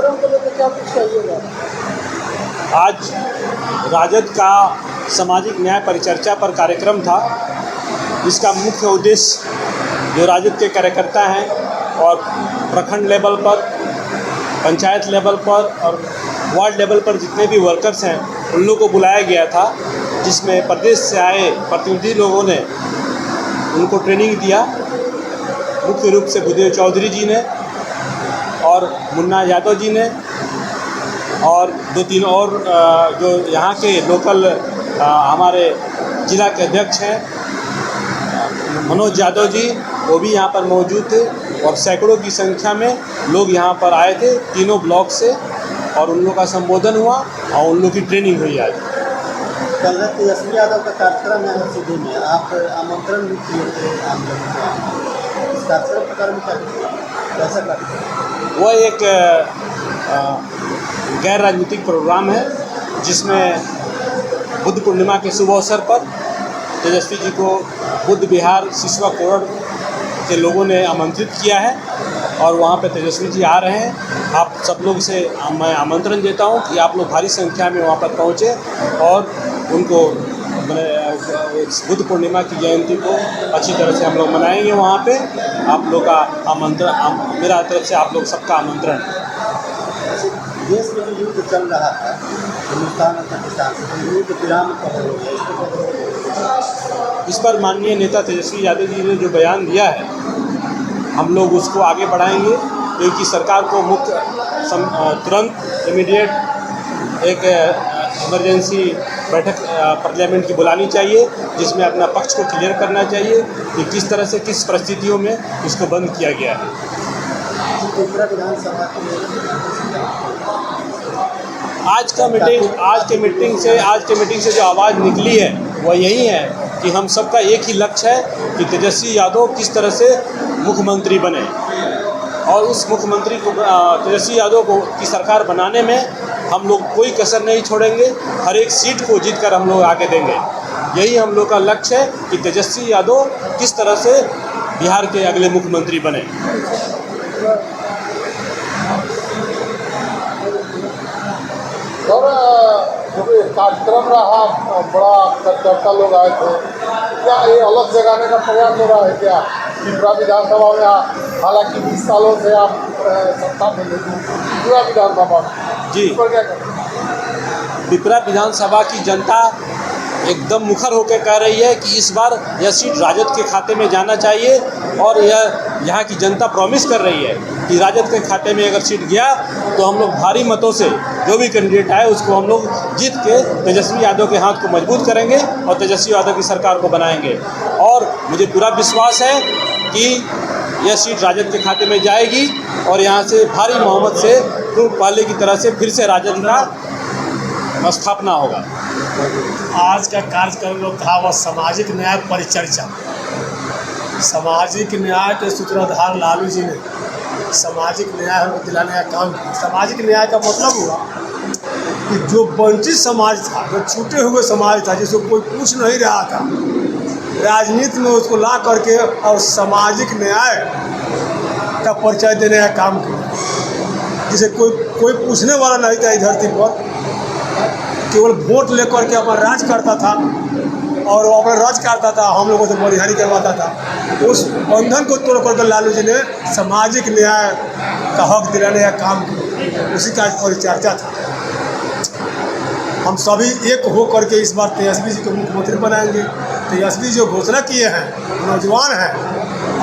कार्यक्रम को लेकर क्या कुछ कहिएगा? आज राजद का सामाजिक न्याय परिचर्चा पर कार्यक्रम था। इसका मुख्य उद्देश्य जो राजद के कार्यकर्ता हैं और प्रखंड लेवल पर, पंचायत लेवल पर और वार्ड लेवल पर जितने भी वर्कर्स हैं उन लोगों को बुलाया गया था, जिसमें प्रदेश से आए प्रतिनिधि लोगों ने उनको ट्रेनिंग दिया। मुख्य रूप से भूदेव चौधरी जी ने और मुन्ना यादव जी ने और 2-3 और जो यहाँ के लोकल हमारे जिला के अध्यक्ष हैं मनोज यादव जी, वो भी यहाँ पर मौजूद थे और सैकड़ों की संख्या में लोग यहाँ पर आए थे तीनों ब्लॉक से, और उन लोगों का संबोधन हुआ और उन लोगों की ट्रेनिंग हुई। आज कल तेजस्वी यादव का कार्यक्रम है हरसिद्धि में, आप आमंत्रण भी किए थे आम लोगों को, इस कार्यक्रम के बारे में कैसा कार्यक्रम? वह एक गैर राजनीतिक प्रोग्राम है जिसमें बुद्ध पूर्णिमा के शुभ अवसर पर तेजस्वी जी को बुद्ध विहार सिसवा कोरड़ के लोगों ने आमंत्रित किया है और वहाँ पे तेजस्वी जी आ रहे हैं। आप सब लोग से मैं आमंत्रण देता हूँ कि आप लोग भारी संख्या में वहाँ पर पहुँचे और उनको बुद्ध पूर्णिमा की जयंती को अच्छी तरह से हम लोग मनाएंगे। वहाँ पे आप लोग का आमंत्रण, मेरा तरफ से आप लोग सबका आमंत्रण। देश में जो युद्ध चल रहा है हिंदुस्तान और पाकिस्तान से, युद्ध विराम कब हो गया, इस पर माननीय नेता तेजस्वी यादव जी ने जो बयान दिया है हम लोग उसको आगे बढ़ाएंगे, क्योंकि सरकार को तुरंत इमीडिएट एक इमरजेंसी बैठक पार्लियामेंट की बुलानी चाहिए, जिसमें अपना पक्ष को क्लियर करना चाहिए कि किस तरह से किस परिस्थितियों में इसको बंद किया गया है। त्रिपुरा विधानसभा आज के मीटिंग से जो आवाज़ निकली है वह यही है कि हम सबका एक ही लक्ष्य है कि तेजस्वी यादव किस तरह से मुख्यमंत्री बने, और उस मुख्यमंत्री को तेजस्वी यादव को की सरकार बनाने में हम लोग कोई कसर नहीं छोड़ेंगे। हर एक सीट को जीतकर हम लोग आगे देंगे। यही हम लोग का लक्ष्य है कि तेजस्वी यादव किस तरह से बिहार के अगले मुख्यमंत्री बने। और जो भी कार्यक्रम रहा, बड़ा कार्यकर्ता लोग आए थे, क्या ये अलग जगाने का प्रयास हो रहा है क्या त्रिपुरा विधानसभा में? हालांकि 20 सालों से आप सत्ता में नहीं, त्रिपुरा विधानसभा जी पर क्या करें? त्रिपुरा विधानसभा की जनता एकदम मुखर होकर कह रही है कि इस बार यह सीट राजद के खाते में जाना चाहिए, और यह यहाँ की जनता प्रॉमिस कर रही है कि राजद के खाते में अगर सीट गया तो हम लोग भारी मतों से जो भी कैंडिडेट आए उसको हम लोग जीत के तेजस्वी यादव के हाथ को मजबूत करेंगे और तेजस्वी यादव की सरकार को बनाएंगे। और मुझे पूरा विश्वास है कि यह सीट राजद के खाते में जाएगी और यहाँ से भारी बहुमत से पहले की तरह से फिर से राजद का स्थापना होगा। आज का कार्यक्रम जो था वह सामाजिक न्याय परिचर्चा। सामाजिक न्याय के सूत्रधार लालू जी ने सामाजिक न्याय हमको दिलाने का काम किया। सामाजिक न्याय का मतलब हुआ कि जो वंचित समाज था, जो छूटे हुए समाज था, जिसको कोई पूछ नहीं रहा था, राजनीति में उसको ला करके और सामाजिक न्याय का परिचय देने का काम किया। जिसे कोई पूछने वाला नहीं था इस धरती पर, केवल वोट लेकर के अपना राज करता था और वो अपना राज करता था, हम लोगों से बलिहारी करवाता था। उस बंधन को तोड़ करके लालू जी ने सामाजिक न्याय का हक दिलाने का काम किया, उसी का परिचर्चा था। हम सभी एक हो करके इस बार तेजस्वी जी को मुख्यमंत्री बनाएंगे। तेजस्वी जो घोषणा किए हैं नौजवान हैं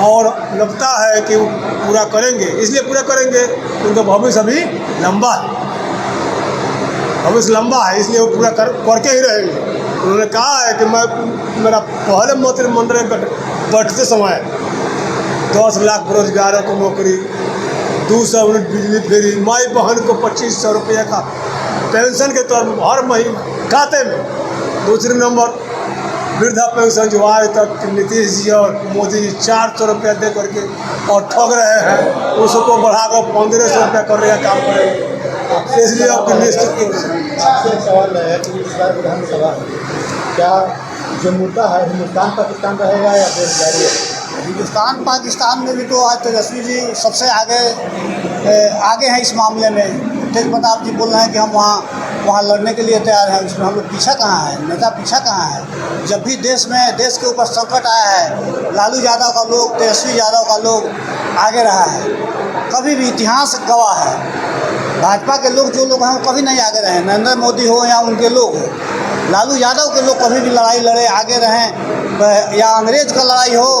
और लगता है कि वो पूरा करेंगे, इसलिए पूरा करेंगे उनका भविष्य अभी लंबा है, भविष्य लंबा है, इसलिए वो पूरा करके ही रहेंगे। उन्होंने कहा है कि मेरा पहले मंत्रिमंडल बैठते समय 10 लाख बेरोजगारों को नौकरी, 200 यूनिट बिजली फ्री, माई बहन को 2500 रुपये का पेंशन के तौर पर हर महीने खाते में। दूसरे नंबर वृद्धा पेंशन जो आज तक नीतीश जी और मोदी जी 400 रुपया दे करके और ठग रहे हैं, उसको बढ़ाकर 1500 रुपया करने का काम करेंगे। इसलिए आपकी निश्चित आपसे एक सवाल है कि इस बार विधानसभा क्या जो मुद्दा है हिंदुस्तान पाकिस्तान रहेगा या बेरोजगारी है? हिंदुस्तान पाकिस्तान में भी तो आज तेजस्वी जी सबसे आगे आगे हैं इस मामले में। तेज प्रताप जी बोल रहे हैं कि हम वहाँ लड़ने के लिए तैयार हैं, उसमें हम लोग पीछा कहाँ है, नेता पीछा कहाँ है। जब भी देश के ऊपर संकट आया है, लालू यादव का लोग, तेजस्वी यादव का लोग आगे रहा है। कभी भी इतिहास गवाह है, भाजपा के लोग जो लोग हैं वो कभी नहीं आगे रहे, नरेंद्र मोदी हो या उनके लोग हो। लालू यादव के लोग कभी भी लड़ाई लड़े आगे रहें, या अंग्रेज का लड़ाई हो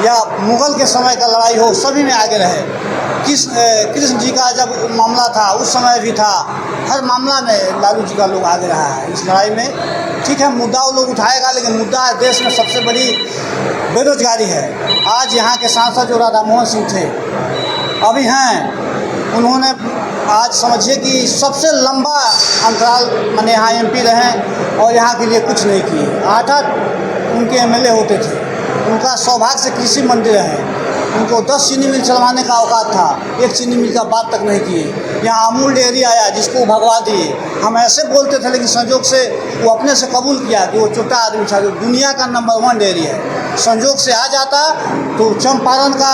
या मुग़ल के समय का लड़ाई हो, सभी में आगे रहे। कृष्ण जी का जब मामला था उस समय भी था, हर मामला में लालू जी का लोग आगे रहा है इस लड़ाई में। ठीक है, मुद्दा वो लोग उठाएगा, लेकिन मुद्दा देश में सबसे बड़ी बेरोजगारी है। आज यहाँ के सांसद जो राधा मोहन सिंह थे अभी हैं, उन्होंने आज समझिए कि सबसे लंबा अंतराल मैंने यहाँ MP रहे और यहाँ के लिए कुछ नहीं किए। 8 उनके MLA होते थे, उनका सौभाग्य से कृषि मंत्री है, उनको 10 चीनी मिल चलवाने का औकात था, 1 चीनी मिल का बात तक नहीं किए। यहाँ अमूल डेयरी आया जिसको भगवा दिए। हम ऐसे बोलते थे, लेकिन संजोग से वो अपने से कबूल किया कि वो छोटा आदमी था, जो दुनिया का नंबर 1 डेयरी है। संजोग से आ जाता तो चंपारण का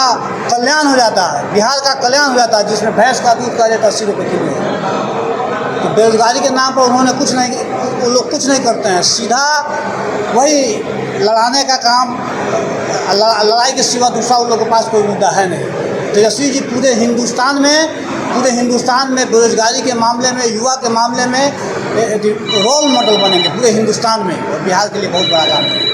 कल्याण हो जाता है, बिहार का कल्याण हो जाता है, जिसमें भैंस का दूध का रेट 80 रुपये किलो है। तो बेरोजगारी के नाम पर उन्होंने वो लोग कुछ नहीं करते हैं, सीधा वही लड़ाने का काम, लड़ाई के सिवा दूसरा उन लोगों के पास कोई मुद्दा है नहीं। तेजस्वी जी पूरे हिंदुस्तान में बेरोजगारी के मामले में, युवा के मामले में रोल मॉडल बनेंगे पूरे हिंदुस्तान में, और बिहार के लिए बहुत बड़ा काम है।